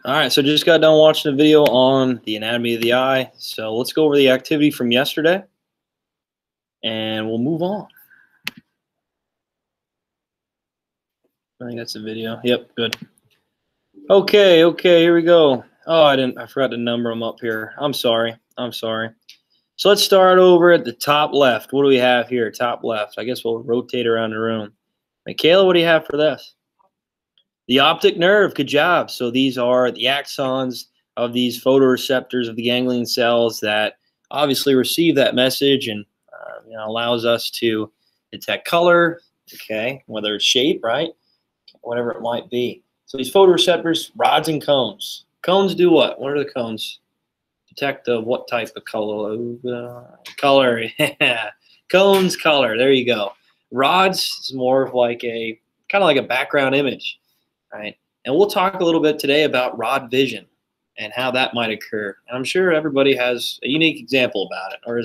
All right, so just got done watching a video on the anatomy of the eye. So let's go over the activity from yesterday, and we'll move on. I think that's the video. Yep, good. Okay, here we go. Oh, I forgot to number them up here. I'm sorry. So let's start over at the top left. What do we have here? Top left. I guess we'll rotate around the room. Michaela, what do you have for this? The optic nerve. Good job. So these are the axons of these photoreceptors of the ganglion cells that obviously receive that message and allows us to detect color, okay, whether it's shape, right, whatever it might be. So these photoreceptors, rods and cones. Cones do what? What are the cones? Detect what type of color? Color. Yeah. Cones, color. There you go. Rods is more of like a kind of like a background image, right? And we'll talk a little bit today about rod vision and how that might occur. And I'm sure everybody has a unique example about it or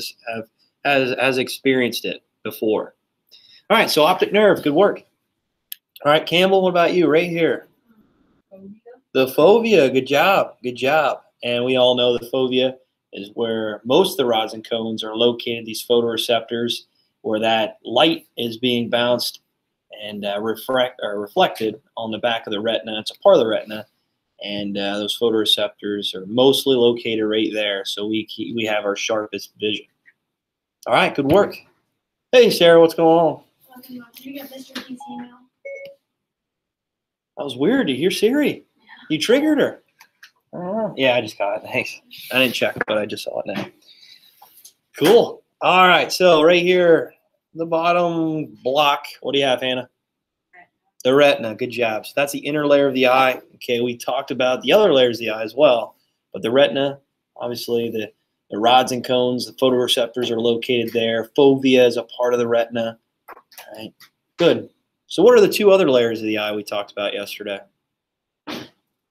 has experienced it before. All right, so optic nerve, good work. All right, Campbell, what about you right here? The fovea, good job, good job. And we all know the fovea is where most of the rods and cones are located, these photoreceptors, where that light is being bounced and reflected on the back of the retina. It's a part of the retina, and those photoreceptors are mostly located right there, so we have our sharpest vision. All right, good work. Hey, Sarah, what's going on? Did you get Mr. D's email? That was weird to hear Siri. Yeah. You triggered her. Yeah, I just got it. Thanks. I didn't check, but I just saw it now. Cool. All right, so right here, the bottom block. What do you have, Hannah? The retina. Good job. So that's the inner layer of the eye. Okay, we talked about the other layers of the eye as well, but the retina, obviously the rods and cones, the photoreceptors are located there. Fovea is a part of the retina. All right, good. So what are the two other layers of the eye we talked about yesterday?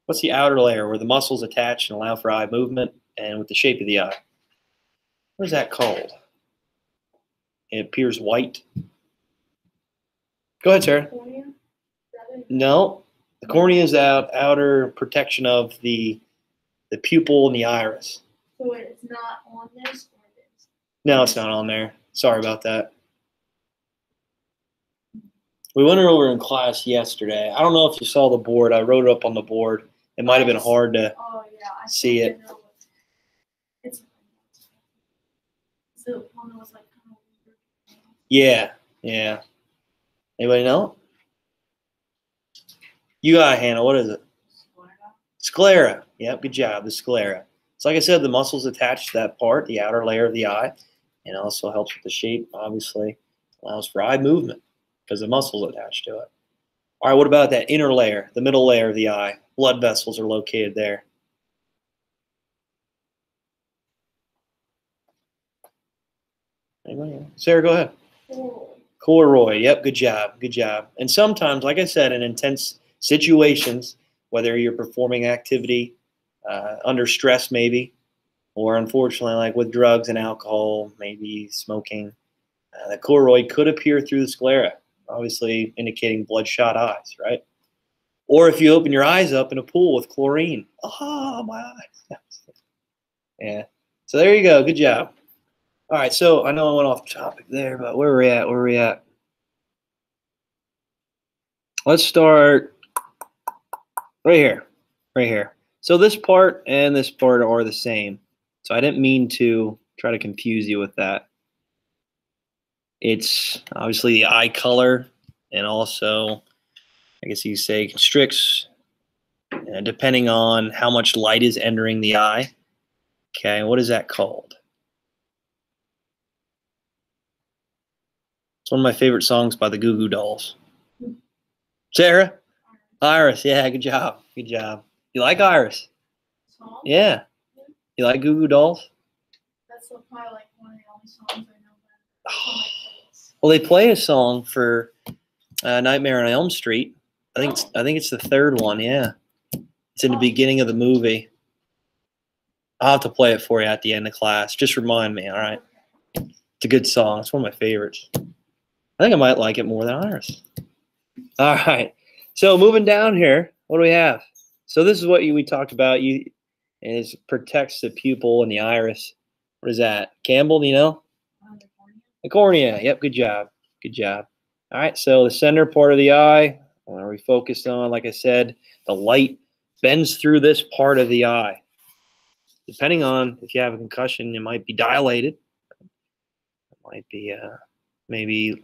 What's the outer layer where the muscles attach and allow for eye movement and with the shape of the eye? What is that called? It appears white. Go ahead, Sarah. No, the cornea is outer protection of the pupil and the iris. So it's not on this or this? No, it's not on there. Sorry about that. We went over in class yesterday. I don't know if you saw the board. I wrote it up on the board. It might have been hard to see it. Yeah. Anybody know? You got it, Hannah. What is it? Sclera. Yep, good job. The sclera. So like I said, the muscles attached to that part, the outer layer of the eye, and also helps with the shape, obviously. Allows for eye movement because the muscles attached to it. All right, what about that inner layer, the middle layer of the eye? Blood vessels are located there. Anybody? Sarah, go ahead. Choroid. Yep, good job. Good job. And sometimes, like I said, in intense situations, whether you're performing activity under stress maybe, or unfortunately like with drugs and alcohol, maybe smoking, the choroid could appear through the sclera, obviously indicating bloodshot eyes, right? Or if you open your eyes up in a pool with chlorine. Oh, my eyes. Yeah. So there you go. Good job. All right, so I know I went off topic there, but where are we at? Let's start right here. So this part and this part are the same. So I didn't mean to try to confuse you with that. It's obviously the eye color and also, I guess you say, constricts depending on how much light is entering the eye. Okay, what is that called? It's one of my favorite songs by the Goo Goo Dolls. Sarah? Iris. Yeah, good job. Good job. You like Iris? Song? Yeah. You like Goo Goo Dolls? That's probably like one of the only songs I know. Well, they play a song for Nightmare on Elm Street. I think it's the third one. Yeah, it's in the beginning of the movie. I'll have to play it for you at the end of class. Just remind me, all right? It's a good song. It's one of my favorites. I think I might like it more than Iris. All right. So moving down here, what do we have? So this is what we talked about. And it protects the pupil and the iris. What is that? Campbell, do you know? The cornea. Yep, good job. Good job. All right, so the center part of the eye, what are we focused on? Like I said, the light bends through this part of the eye. Depending on if you have a concussion, it might be dilated. It might be maybe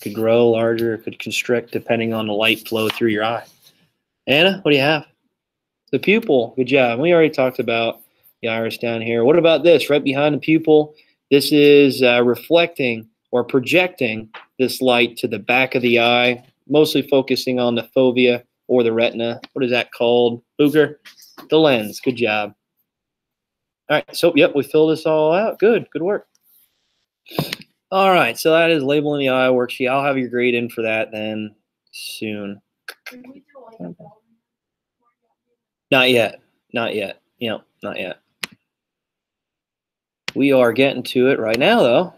could grow larger, it could constrict depending on the light flow through your eye. Anna, what do you have? The pupil. Good job. We already talked about the iris down here. What about this? Right behind the pupil, this is reflecting or projecting this light to the back of the eye, mostly focusing on the fovea or the retina. What is that called? Booker? The lens. Good job. All right. So, yep, we filled this all out. Good. Good work. All right. So that is labeling the eye worksheet. I'll have your grade in for that then soon. Not yet. Not yet. Yep, not yet. We are getting to it right now, though.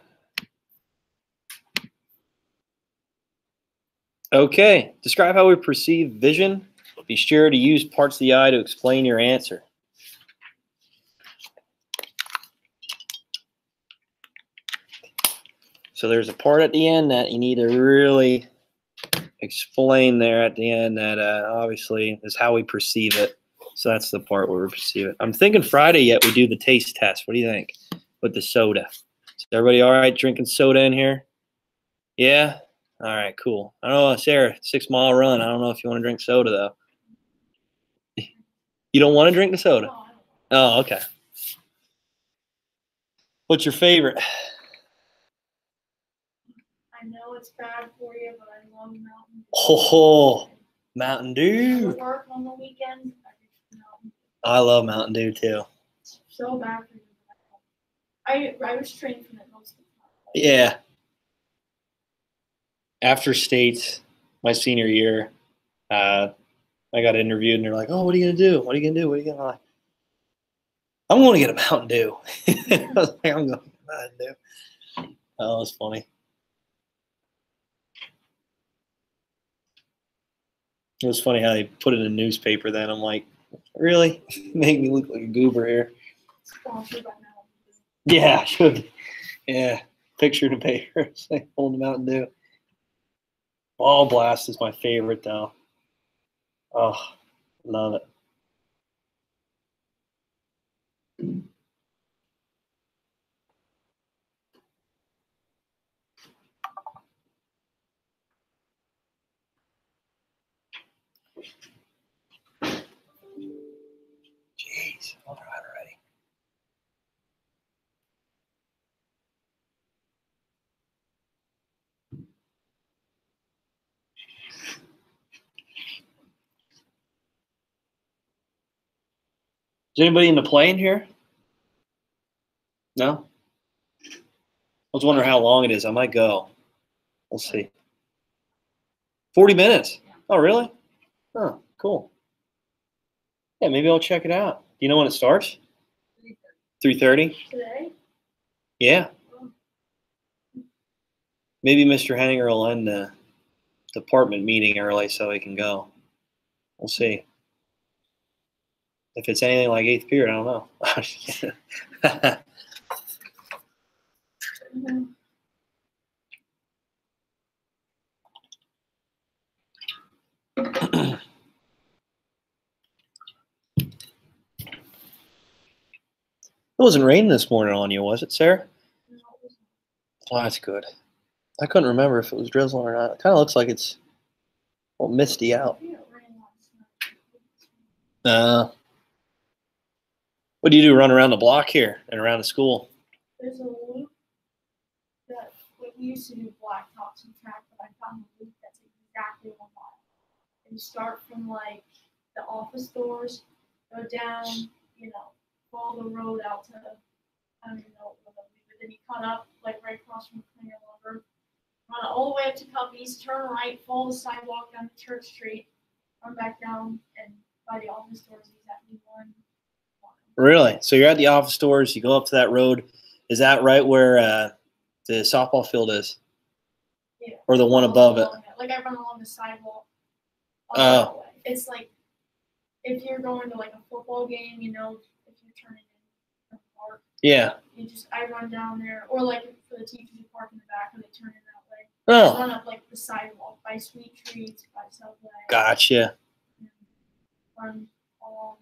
Okay. Describe how we perceive vision. Be sure to use parts of the eye to explain your answer. So there's a part at the end that you need to really explain there at the end that obviously is how we perceive it. So that's the part where we perceive it. I'm thinking Friday yet we do the taste test. What do you think with the soda? Is everybody all right drinking soda in here? Yeah? All right, cool. I don't know, Sarah, 6 mile run. I don't know if you want to drink soda, though. You don't want to drink the soda? Oh, okay. What's your favorite? I know it's bad for you, but I love Mountain Dew. Oh, Mountain Dew. I work on the weekends. I love Mountain Dew, too. So bad for you. I was trained from it most of the time. Yeah. After states, my senior year, I got interviewed, and they're like, "Oh, what are you gonna do? What are you gonna do? What are you gonna?" I'm going to get a Mountain Dew. I was like, I'm going to get a Mountain Dew. Oh, it was funny. It was funny how they put it in a newspaper. Then I'm like, really? Make me look like a goober here. Sponsored by Mountain Yeah, should. Yeah, picture in the paper, holding the Mountain Dew. Ball Blast is my favorite, though. Oh, love it. Jeez, all right already. Is anybody in the plane here? No? I was wondering how long it is. I might go. We'll see. 40 minutes? Oh, really? Oh, cool. Yeah, maybe I'll check it out. Do you know when it starts? 3:30? today. Yeah. Maybe Mr. Henninger will end the department meeting early so he can go. We'll see. If it's anything like 8th period, I don't know. Mm-hmm. It wasn't raining this morning on you, was it, Sarah? Oh, that's good. I couldn't remember if it was drizzling or not. It kind of looks like it's misty out. What do you do? Run around the block here and around the school? There's a loop that we used to do blacktops and track, but I found a loop that's exactly 1 mile. And you start from like the office doors, go down, follow the road out to, I don't even know what the loop, but then you cut up like right across from Clear Lumber, run all the way up to Cubbies, turn right, follow the sidewalk down to Church Street, run back down, and by the office doors, he's at one. Really? So you're at the office doors, you go up to that road. Is that right where the softball field is? Yeah. Or the one above it? Like I run along the sidewalk. Oh. It's like if you're going to like a football game, you know, if you're turning in the park, Yeah. I run down there, or like for the teachers who park in the back, and they turn in that way. Oh. I run up like the sidewalk by Sweet Treats, by Subway. Gotcha. And run along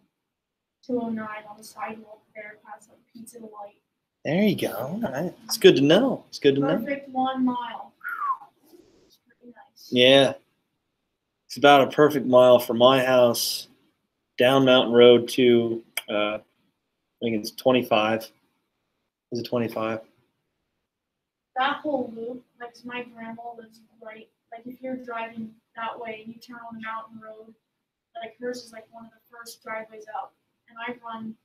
209 on the sidewalk there, past like Pizza Delight. There you go. All right. It's good to know. It's good to know. Perfect 1 mile. It's pretty nice. Yeah. It's about a perfect mile from my house down Mountain Road to, I think it's 25. Is it 25? That whole loop, like my grandma lives right, like if you're driving that way and you turn on the mountain road, like hers is like one of the first driveways up. And I run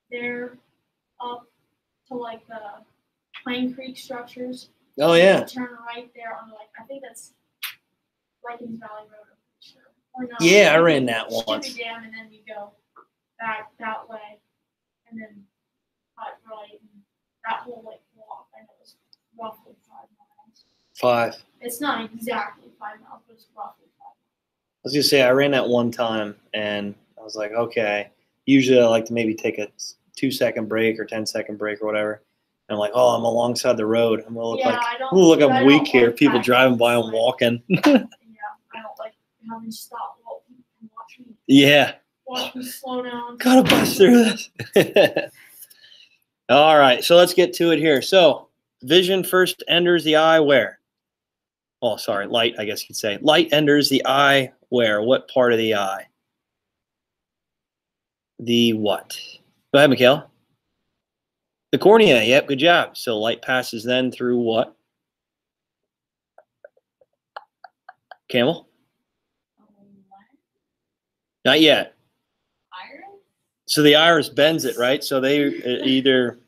there up to like the Plain Creek structures. Oh, yeah. You turn right there on like, I think that's Vikings Valley Road, I'm pretty sure. Or no, Yeah, I ran that once. Jimmy Dam, and then you go back that way, and then cut right, and that whole like walk, I know it's roughly 5 miles. 5. It's not exactly 5 miles, but it's roughly 5 miles. I was going to say, I ran that one time, and I was like, okay. Usually I like to maybe take a 2-second break or 10-second break or whatever. And I'm like, oh, I'm alongside the road. I'm going to look I'm weak here. People driving by and walking. Yeah, I don't like having to stop while people can watch me. Yeah. Watch me slow down. Gotta bust through this. All right, so let's get to it here. So vision first enters the eye where? Oh, sorry, light, I guess you'd say. Light enters the eye where? What part of the eye? The what? Go ahead, Mikhail. The cornea, yep, good job. So light passes then through what? Camel? Not yet. Iris? So the iris bends it, right? So they either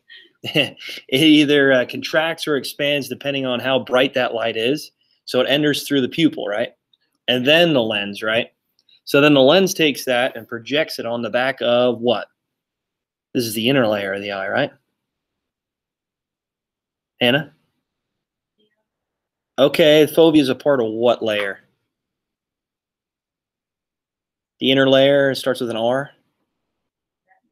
contracts or expands depending on how bright that light is. So it enters through the pupil, right? And then the lens, right? So then the lens takes that and projects it on the back of what? This is the inner layer of the eye, right? Hannah? Okay, fovea is a part of what layer? The inner layer starts with an R?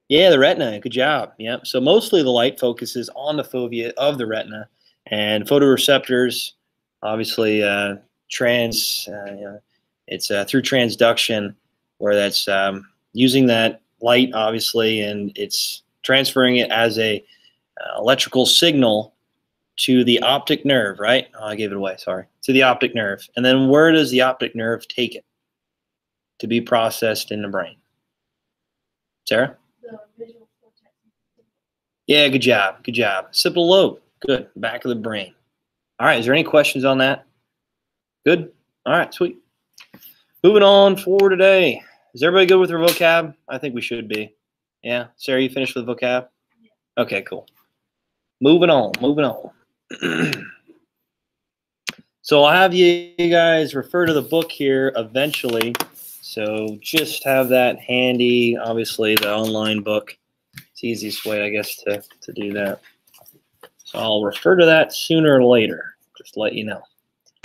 Yeah, the retina. Good job. Yep. So mostly the light focuses on the fovea of the retina, and photoreceptors, obviously, it's through transduction, where that's using that light, obviously, and it's transferring it as a electrical signal to the optic nerve, right? Oh, I gave it away. Sorry. To the optic nerve, and then where does the optic nerve take it to be processed in the brain? Sarah? The visual cortex. Yeah, good job. Good job. Occipital lobe. Good. Back of the brain. All right. Is there any questions on that? Good. All right. Sweet. Moving on forward today. Is everybody good with their vocab? I think we should be. Yeah. Sarah, you finished with vocab? Yeah. Okay, cool. Moving on. Moving on. So I'll have you guys refer to the book here eventually. So just have that handy. Obviously, the online book. It's the easiest way, I guess, to do that. So I'll refer to that sooner or later, just to let you know.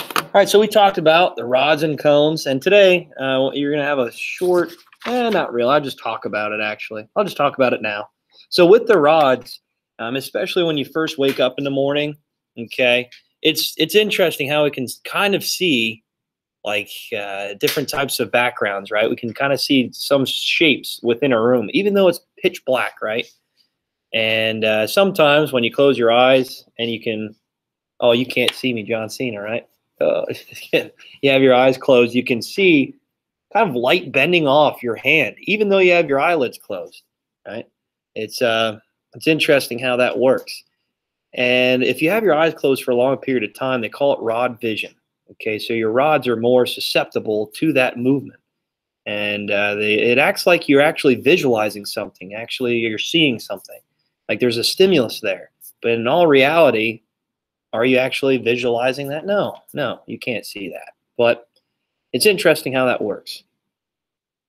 All right, so we talked about the rods and cones. And today, you're going to have a short, not real. I'll just talk about it, actually. I'll just talk about it now. So with the rods, especially when you first wake up in the morning, okay, it's interesting how we can kind of see like different types of backgrounds, right? We can kind of see some shapes within a room, even though it's pitch black, right? And sometimes when you close your eyes and you can, oh, you can't see me, John Cena, right? You have your eyes closed, you can see kind of light bending off your hand, even though you have your eyelids closed, right? It's interesting how that works. And if you have your eyes closed for a long period of time, they call it rod vision. Okay, so your rods are more susceptible to that movement. And it acts like you're actually visualizing something. Actually, you're seeing something. Like there's a stimulus there. But in all reality, are you actually visualizing that? No, you can't see that. But it's interesting how that works.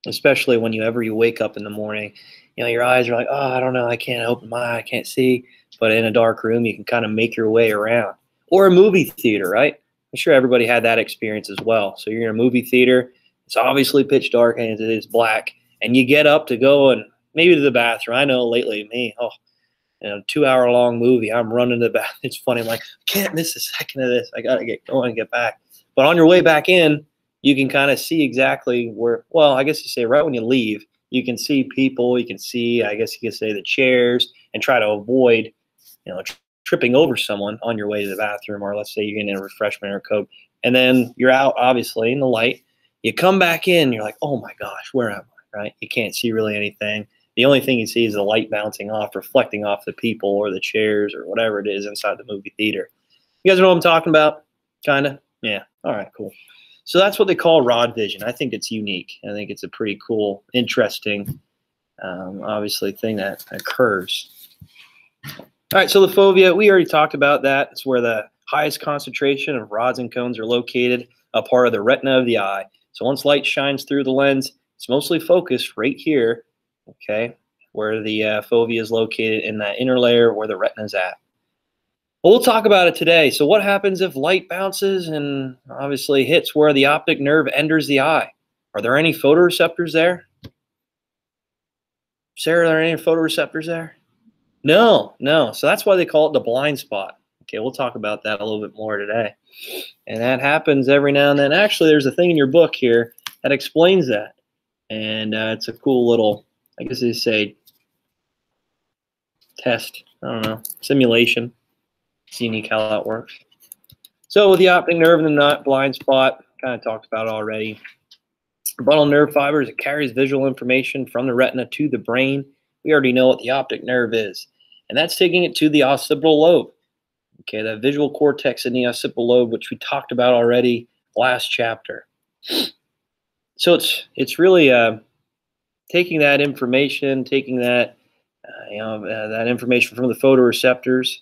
Especially whenever you wake up in the morning, you know, your eyes are like, oh, I don't know, I can't open my eye, I can't see. But in a dark room, you can kind of make your way around. Or a movie theater, right? I'm sure everybody had that experience as well. So you're in a movie theater, it's obviously pitch dark and it is black, and you get up to go and maybe to the bathroom. I know lately, me, 2-hour-long movie, I'm running to the bathroom. It's funny, I'm like, can't miss a second of this. I got to get going and get back. But on your way back in, you can kind of see exactly where, well, I guess you say right when you leave, you can see people, you can see, I guess you could say the chairs, and try to avoid, tripping over someone on your way to the bathroom, or let's say you're getting a refreshment or a Coke, and then you're out, obviously, in the light. You come back in, you're like, oh my gosh, where am I, right? You can't see really anything. The only thing you see is the light bouncing off, reflecting off the people or the chairs or whatever it is inside the movie theater. You guys know what I'm talking about? Kind of? Yeah. All right, cool. So that's what they call rod vision. I think it's unique. I think it's a pretty cool, interesting, obviously, thing that occurs. All right, so the fovea, we already talked about that. It's where the highest concentration of rods and cones are located, a part of the retina of the eye. So once light shines through the lens, it's mostly focused right here, okay, where the fovea is located in that inner layer where the retina is at. Well, we'll talk about it today. So what happens if light bounces and obviously hits where the optic nerve enters the eye? Are there any photoreceptors there? Sarah, are there any photoreceptors there? No. So that's why they call it the blind spot. Okay, we'll talk about that a little bit more today. And that happens every now and then. Actually, there's a thing in your book here that explains that. And it's a cool little, I guess they say, test. I don't know, simulation. It's unique how that works. So with the optic nerve and the blind spot, kind of talked about it already. Bundle nerve fibers, it carries visual information from the retina to the brain. We already know what the optic nerve is. And that's taking it to the occipital lobe. Okay, that visual cortex in the occipital lobe, which we talked about already last chapter. So it's really taking that information, that information from the photoreceptors,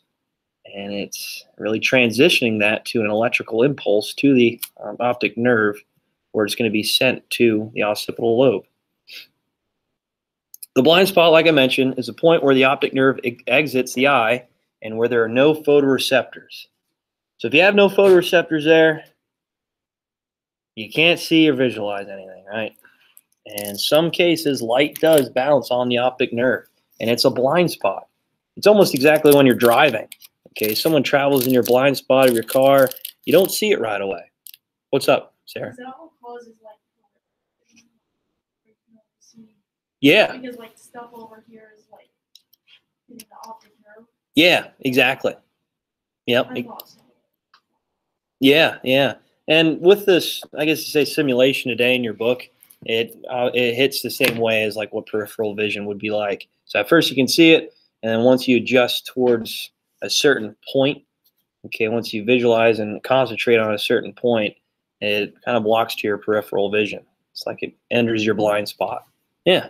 and it's really transitioning that to an electrical impulse to the optic nerve, where it's going to be sent to the occipital lobe. The blind spot, like I mentioned, is a point where the optic nerve exits the eye and where there are no photoreceptors. So if you have no photoreceptors there, you can't see or visualize anything, right? And in some cases, light does bounce on the optic nerve, and it's a blind spot. It's almost exactly when you're driving. Okay, someone travels in your blind spot of your car, you don't see it right away. What's up, Sarah? Is that what causes like yeah. Because like stuff over here is like in the optic nerve. Yeah, exactly. Yep. Yeah. And with this, I guess you say simulation today in your book, it hits the same way as like what peripheral vision would be like. So at first you can see it, and then once you adjust towards a certain point, okay, once you visualize and concentrate on a certain point, it kind of blocks to your peripheral vision. It's like it enters your blind spot. Yeah.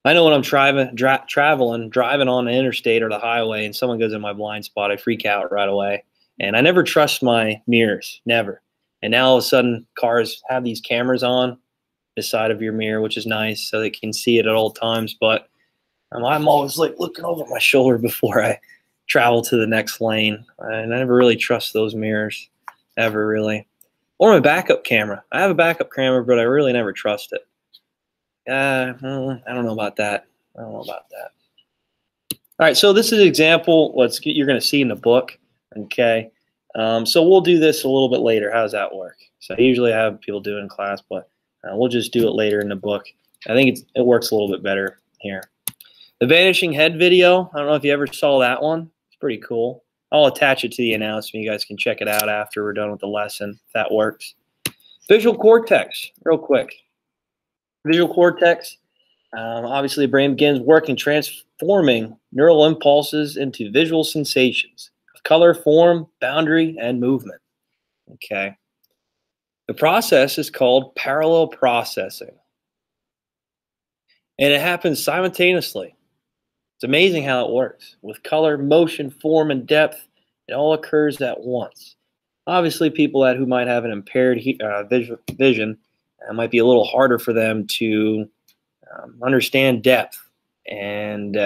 I know when I'm driving on the interstate or the highway, and someone goes in my blind spot, I freak out right away. And I never trust my mirrors, never. And now all of a sudden, cars have these cameras on the side of your mirror, which is nice, so they can see it at all times. But I'm always like looking over my shoulder before I travel to the next lane. And I never really trust those mirrors, ever really. Or my backup camera. I have a backup camera, but I really never trust it. I don't know about that. All right, so this is an example you're going to see in the book. Okay, so we'll do this a little bit later. How does that work? So usually I have people do it in class, but we'll just do it later in the book. I think it works a little bit better here. The Vanishing Head video, I don't know if you ever saw that one. It's pretty cool. I'll attach it to the announcement. You guys can check it out after we're done with the lesson, if that works. Visual cortex, real quick. Visual cortex, obviously the brain begins working, transforming neural impulses into visual sensations of color, form, boundary, and movement. Okay. The process is called parallel processing. And it happens simultaneously. It's amazing how it works. With color, motion, form, and depth, it all occurs at once. Obviously, people who might have an impaired vision, it might be a little harder for them to understand depth and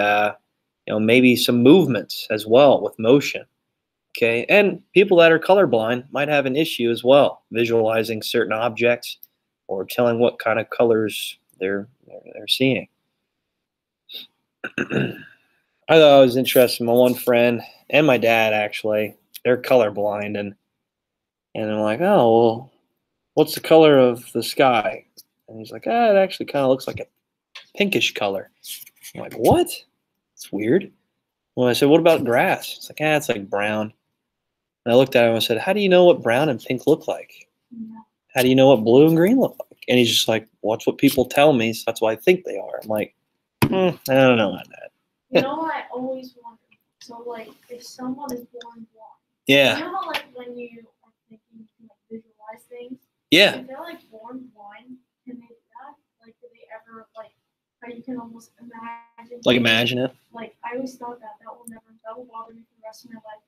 maybe some movements as well with motion. Okay, and people that are colorblind might have an issue as well, visualizing certain objects or telling what kind of colors they're seeing. I thought it was interesting. My one friend and my dad, actually, they're colorblind, and I'm like, oh, well, what's the color of the sky? And he's like, it actually kind of looks like a pinkish color. I'm like, what? It's weird. Well, I said, what about grass? It's like, it's like brown. And I looked at him and said, how do you know what brown and pink look like? Yeah. How do you know what blue and green look like? And he's just like, well, that's what people tell me, so that's why I think they are. I'm like, I don't know about that. You know what I always wondered? So, like, if someone is born blind, Yeah. you know how, like, when you are thinking, you can, like, visualize things? Yeah. If they're, like, born blind, can they do that? Like, do they ever, like, how you can almost imagine? Like, imagine it? Like, I always thought that will bother me for the rest of my life.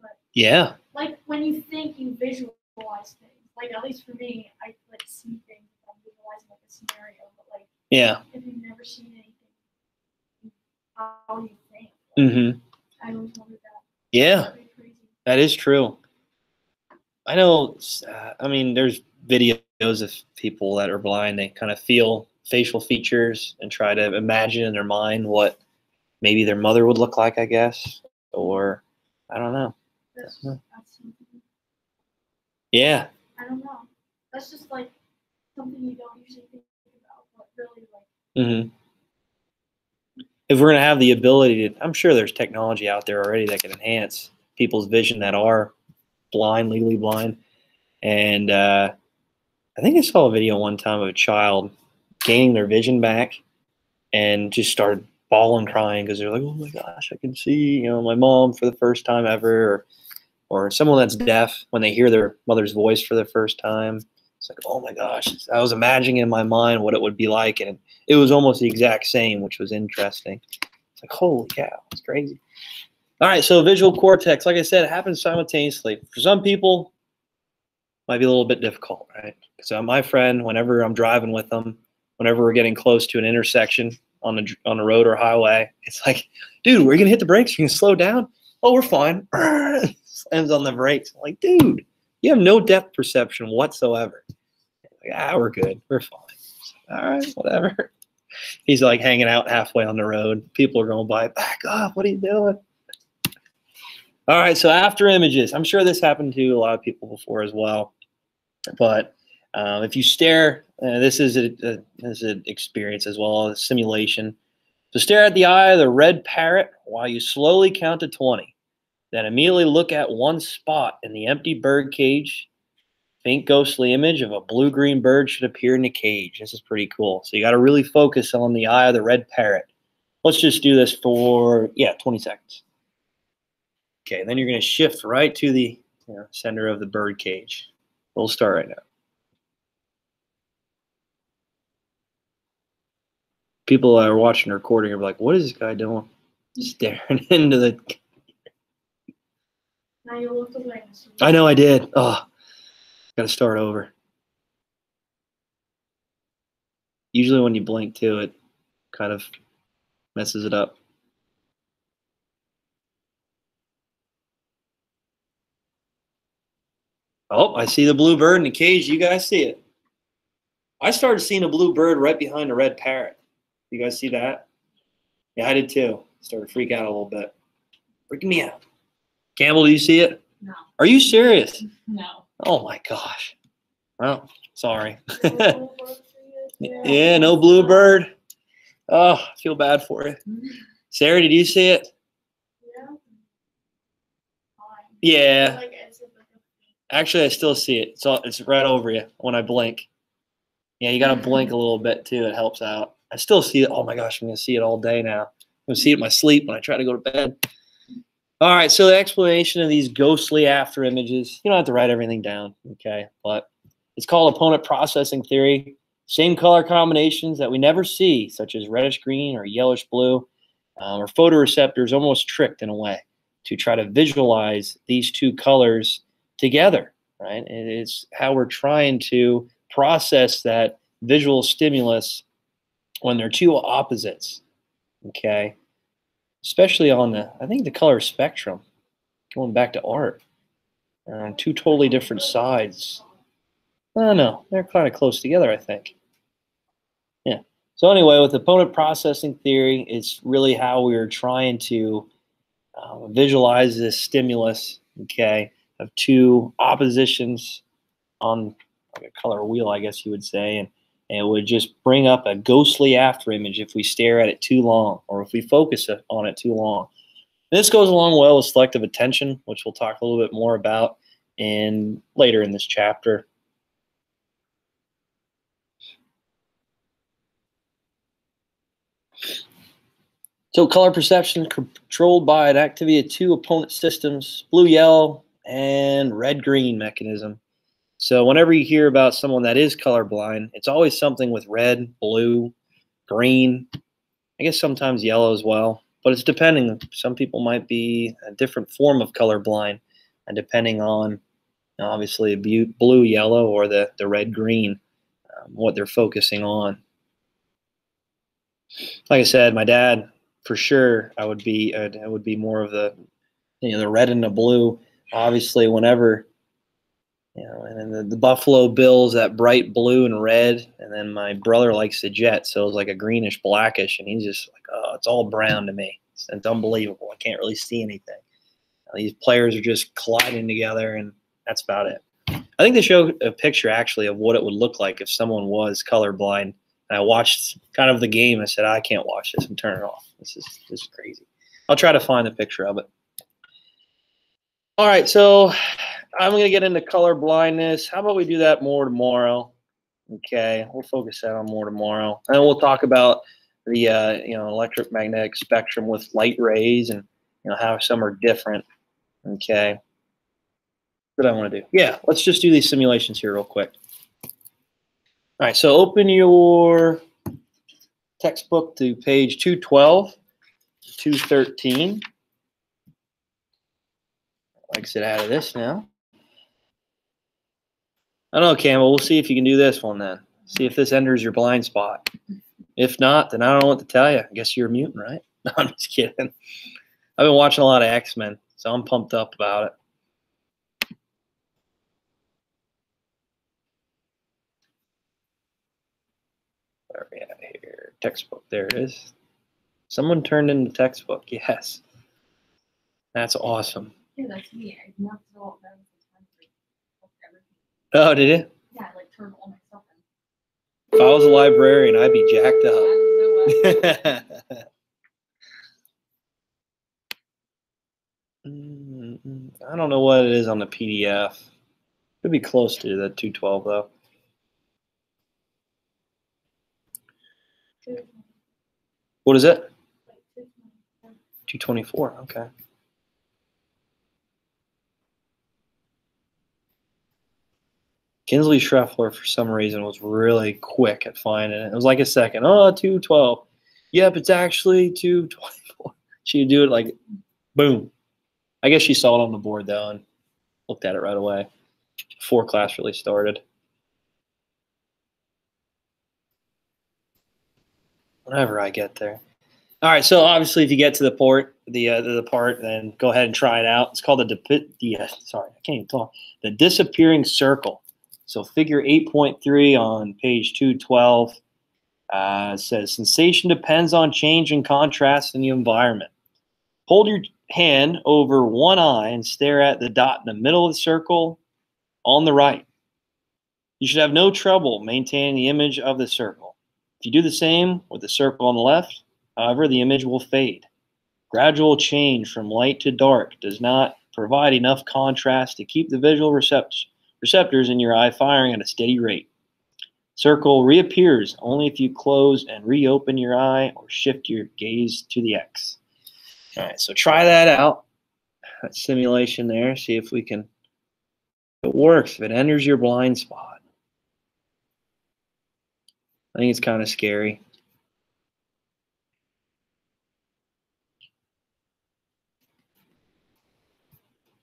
But, yeah. Like, when you think, you visualize things. Like, at least for me, I, like, see things. I'm visualizing, like, a scenario. But, like, yeah. If you've never seen anything, how do you think? Mm-hmm. I always wondered that. Yeah, that is true. I know, I mean, there's videos of people that are blind. They kind of feel facial features and try to imagine in their mind what maybe their mother would look like, I guess. Or, I don't know. Yeah. I don't know. That's just like something you don't usually think about, but really like. Mm-hmm. If we're going to have the ability to, I'm sure there's technology out there already that can enhance people's vision that are blind, legally blind. And I think I saw a video one time of a child gaining their vision back and just started bawling, crying because they're like, oh my gosh, I can see, my mom for the first time ever, or someone that's deaf when they hear their mother's voice for the first time. It's like, oh my gosh, I was imagining in my mind what it would be like, and it was almost the exact same, which was interesting. It's like, holy cow, it's crazy. All right, so visual cortex, like I said, it happens simultaneously. For some people, it might be a little bit difficult, right? So my friend, whenever I'm driving with them, whenever we're getting close to an intersection on the road or highway, it's like, dude, we're gonna hit the brakes. You can slow down. Oh, we're fine. Slams on the brakes. I'm like, dude, you have no depth perception whatsoever. Like, we're good. We're fine. All right, whatever. He's like hanging out halfway on the road. People are going by. Back up. What are you doing? All right, so after images. I'm sure this happened to a lot of people before as well. But if you stare, this is an experience as well, a simulation. So stare at the eye of the red parrot while you slowly count to 20. Then immediately look at one spot in the empty bird cage. Faint ghostly image of a blue-green bird should appear in the cage. This is pretty cool. So you got to really focus on the eye of the red parrot. Let's just do this for, 20 seconds. Okay, then you're going to shift right to the center of the bird cage. We'll start right now. People that are watching the recording are like, what is this guy doing? Staring into the... Now you looked away. I know I did. Oh, got to start over. Usually when you blink too, it kind of messes it up. Oh, I see the blue bird in the cage. You guys see it? I started seeing a blue bird right behind a red parrot. You guys see that? Yeah, I did too. Started to freak out a little bit. Freaking me out. Campbell, do you see it? No. Are you serious? No. Oh my gosh. Well, sorry. No Yeah, no blue bird. Oh, I feel bad for you. Sarah, did you see it? Yeah. Actually, I still see it. It's right over you when I blink. Yeah, you got to blink a little bit too. It helps out. I still see it. Oh my gosh, I'm going to see it all day now. I'm going to see it in my sleep when I try to go to bed. All right, so the explanation of these ghostly after images, you don't have to write everything down, okay? But it's called opponent processing theory. Same color combinations that we never see, such as reddish green or yellowish blue, or photoreceptors almost tricked in a way to try to visualize these two colors together, right? And it's how we're trying to process that visual stimulus when they're two opposites, okay? Especially on I think the color spectrum, going back to art, on two totally different sides. I don't know, they're kind of close together, I think. So anyway, with opponent processing theory, it's really how we're trying to visualize this stimulus, okay, of two oppositions on like a color wheel, I guess you would say, and it would just bring up a ghostly after image if we stare at it too long or if we focus on it too long. And this goes along well with selective attention, which we'll talk a little bit more about later in this chapter. So color perception controlled by an activity of two opponent systems, blue-yellow and red-green mechanism. So whenever you hear about someone that is colorblind, it's always something with red, blue, green, I guess sometimes yellow as well. But it's depending. Some people might be a different form of colorblind, and depending on obviously blue, yellow, or the red, green, what they're focusing on. Like I said, my dad, for sure, I would be more of the the red and the blue. Obviously, whenever and then the Buffalo Bills, that bright blue and red, and then my brother likes the Jets, so it's like a greenish blackish, and he's just like, oh, it's all brown to me. It's unbelievable. I can't really see anything. These players are just colliding together, and that's about it. I think they show a picture actually of what it would look like if someone was colorblind. And I watched kind of the game. And I said, I can't watch this and turn it off. This is crazy. I'll try to find a picture of it. All right, so I'm going to get into color blindness. How about we do that more tomorrow? Okay, we'll focus that on more tomorrow, and we'll talk about the electromagnetic spectrum with light rays and how some are different. Okay, what do I want to do? Yeah, let's just do these simulations here real quick. All right, so open your textbook to page 212, 213. Exit out of this now. I don't know, Campbell. We'll see if you can do this one then. See if this enters your blind spot. If not, then I don't know what to tell you. I guess you're a mutant, right? No, I'm just kidding. I've been watching a lot of X-Men, so I'm pumped up about it. Where are we at here? Textbook. There it is. Someone turned in the textbook. Yes. That's awesome. Yeah, that's me. I knocked it all down. Oh, did you? Yeah, I like turned all my stuff in. If I was a librarian, I'd be jacked up. I don't know what it is on the PDF. Could be close to the 212 though. What is it? 224. Okay. Kinsley Schreffler, for some reason, was really quick at finding it. It was like a second. Oh, 212. Yep, it's actually 224. She'd do it like, boom. I guess she saw it on the board, though, and looked at it right away before class really started. Whenever I get there. All right, so obviously, if you get to the part, then go ahead and try it out. It's called sorry, I can't even talk. The disappearing circle. So figure 8.3 on page 212 says sensation depends on change and contrast in the environment. Hold your hand over one eye and stare at the dot in the middle of the circle on the right. You should have no trouble maintaining the image of the circle. If you do the same with the circle on the left, however, the image will fade. Gradual change from light to dark does not provide enough contrast to keep the visual receptors in your eye firing at a steady rate. Circle reappears only if you close and reopen your eye or shift your gaze to the X. All right, so try that out. That simulation there. See if we can. If it works, if it enters your blind spot. I think it's kind of scary.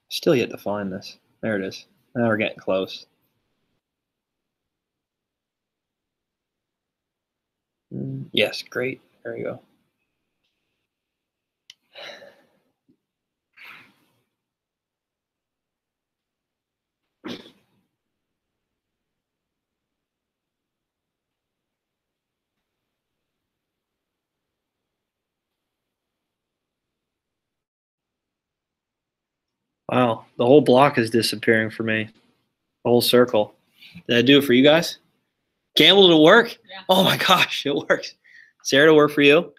Still yet to find this. There it is. Now we're getting close. Yes, great. There you go. Wow, the whole block is disappearing for me. The whole circle. Did I do it for you guys? Campbell, did it work? Yeah. Oh my gosh, it works. Sarah, did it work for you?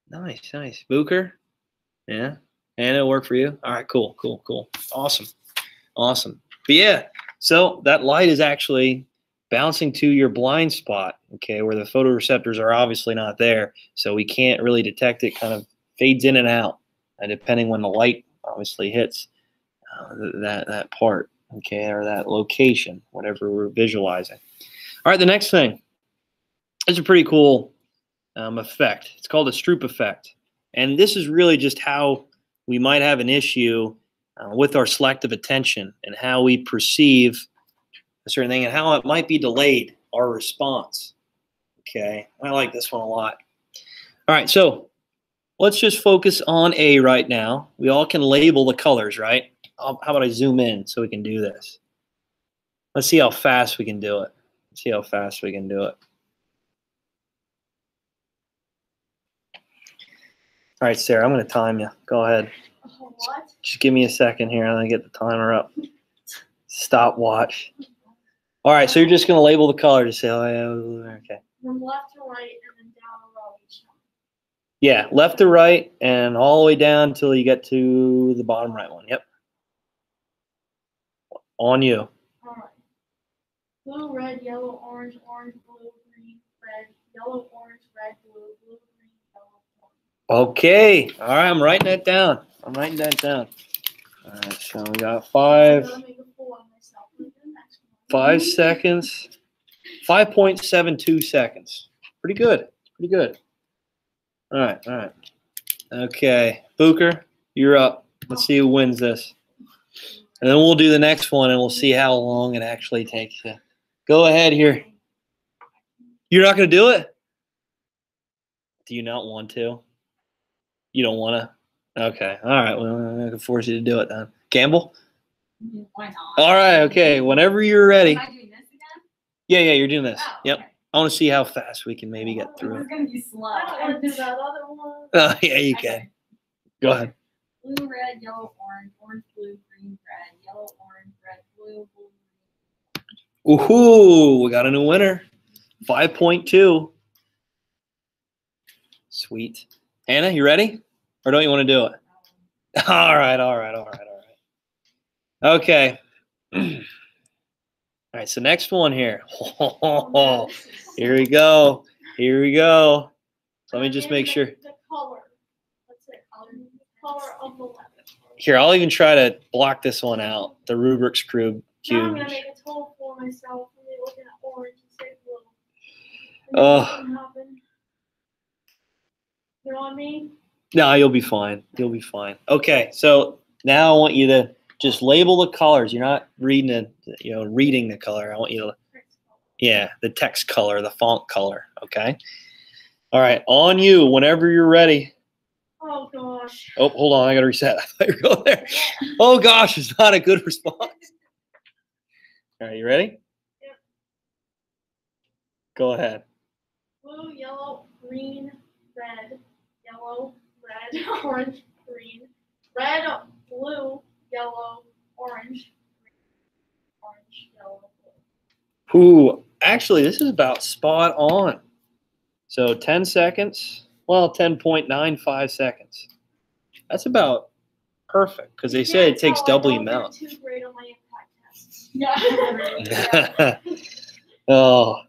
Nice, nice. Booker? Yeah. Anna, it'll work for you? All right, cool, cool, cool. Awesome. Awesome. But yeah, so that light is actually bouncing to your blind spot, okay, where the photoreceptors are obviously not there. So we can't really detect it, kind of fades in and out, depending when the light obviously hits that part, okay, or that location, whatever we're visualizing. All right, the next thing is a pretty cool effect. It's called a Stroop effect. And this is really just how we might have an issue with our selective attention and how we perceive a certain thing and how it might be delayed, our response. Okay, I like this one a lot. All right, so let's just focus on A right now. We all can label the colors, right? How about I zoom in so we can do this? Let's see how fast we can do it. Let's see how fast we can do it. All right, Sarah, I'm going to time you. Go ahead. What? Just give me a second here. I'm going to get the timer up. Stopwatch. All right, so you're just going to label the color to say, oh, yeah, okay. From left to right and then down a row each time. Yeah, left to right and all the way down until you get to the bottom right one. Yep. On you. All right. Blue, red, yellow, orange, orange, blue, green, red, yellow, orange, red, blue, blue, green, yellow, orange. Okay. All right, I'm writing that down. I'm writing that down. All right, so we got I'm five gonna make a fool of myself with the next one. seconds. 5.72 seconds. Pretty good. Pretty good. All right, all right. Okay, Booker, you're up. Let's see who wins this. And then we'll do the next one, and we'll see how long it actually takes you. Go ahead here. You're not going to do it? Do you not want to? You don't want to? Okay. All right. Well, I'm going to force you to do it then. Campbell? Why not? All right. Okay. Whenever you're ready. Am I doing this again? Yeah, you're doing this. Oh, Yep. okay. I want to see how fast we can maybe get through It's it. going to be slow. I don't want to do that other one. Oh, yeah, you Okay. can. Go ahead. Blue, red, yellow, orange, orange, blue, green, red, yellow, orange, red, blue, blue, green. Woohoo! We got a new winner. 5.2. Sweet. Hannah, you ready? Or don't you want to do it? All right. Okay. All right, so next one here. Here we go. Here we go. So let me just make sure. The color. What's it? Color of the letter. Here, I'll even try to block this one out. The Rubik's Cube. Now I'm gonna make a total for myself. I'm gonna be looking at orange and say blue. Nothing happened. You know what I mean? No, you'll be fine. You'll be fine. Okay, so now I want you to just label the colors. You're not reading it, reading the color. I want you to, yeah, the text color, the font color. Okay. All right, on you. Whenever you're ready. Oh gosh. Oh, hold on. I gotta reset. I thought you were going there. Oh gosh, it's not a good response. All right, you ready? Yep. Go ahead. Blue, yellow, green, red, yellow, red, orange, green, red, blue, yellow, orange, green, orange, yellow, blue. Ooh, actually, this is about spot on. So 10 seconds. Well, 10.95 seconds. That's about perfect because they say it takes double the amount. Too great on my impact tests. Yeah. Oh,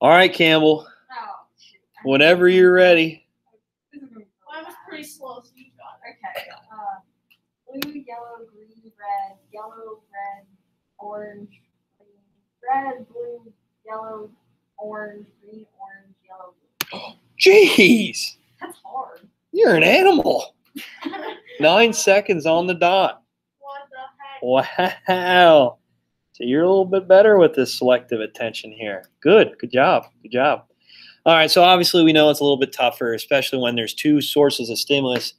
all right, Campbell. Oh, shoot. Whenever you're ready. Mine was pretty slow, so you got it. Okay. Blue, yellow, green, red, yellow, red, orange, green, red, blue, yellow, orange, green, orange, yellow, blue. Jeez, That's hard. you're an animal. 9 seconds on the dot. What the heck? Wow. So you're a little bit better with this selective attention here. Good. Good job. Good job. All right. So obviously we know it's a little bit tougher, especially when there's two sources of stimulus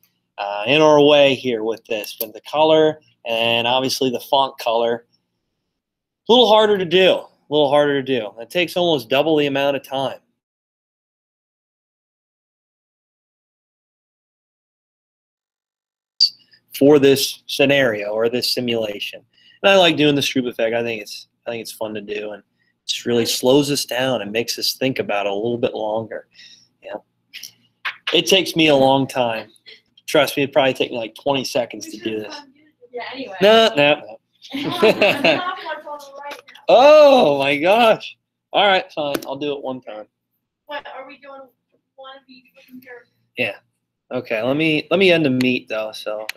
in our way here with this, with the color and obviously the font color. A little harder to do. A little harder to do. It takes almost double the amount of time. for this scenario or this simulation. And I like doing the Stroop effect. I think it's fun to do, and it just really slows us down and makes us think about it a little bit longer. Yeah, it takes me a long time. Trust me, it'd probably take me like 20 seconds to do this. Yeah, anyway. No. Oh my gosh! All right, fine. I'll do it one time. What are we doing? One of each character? Yeah. Okay. Let me end the meet though. So.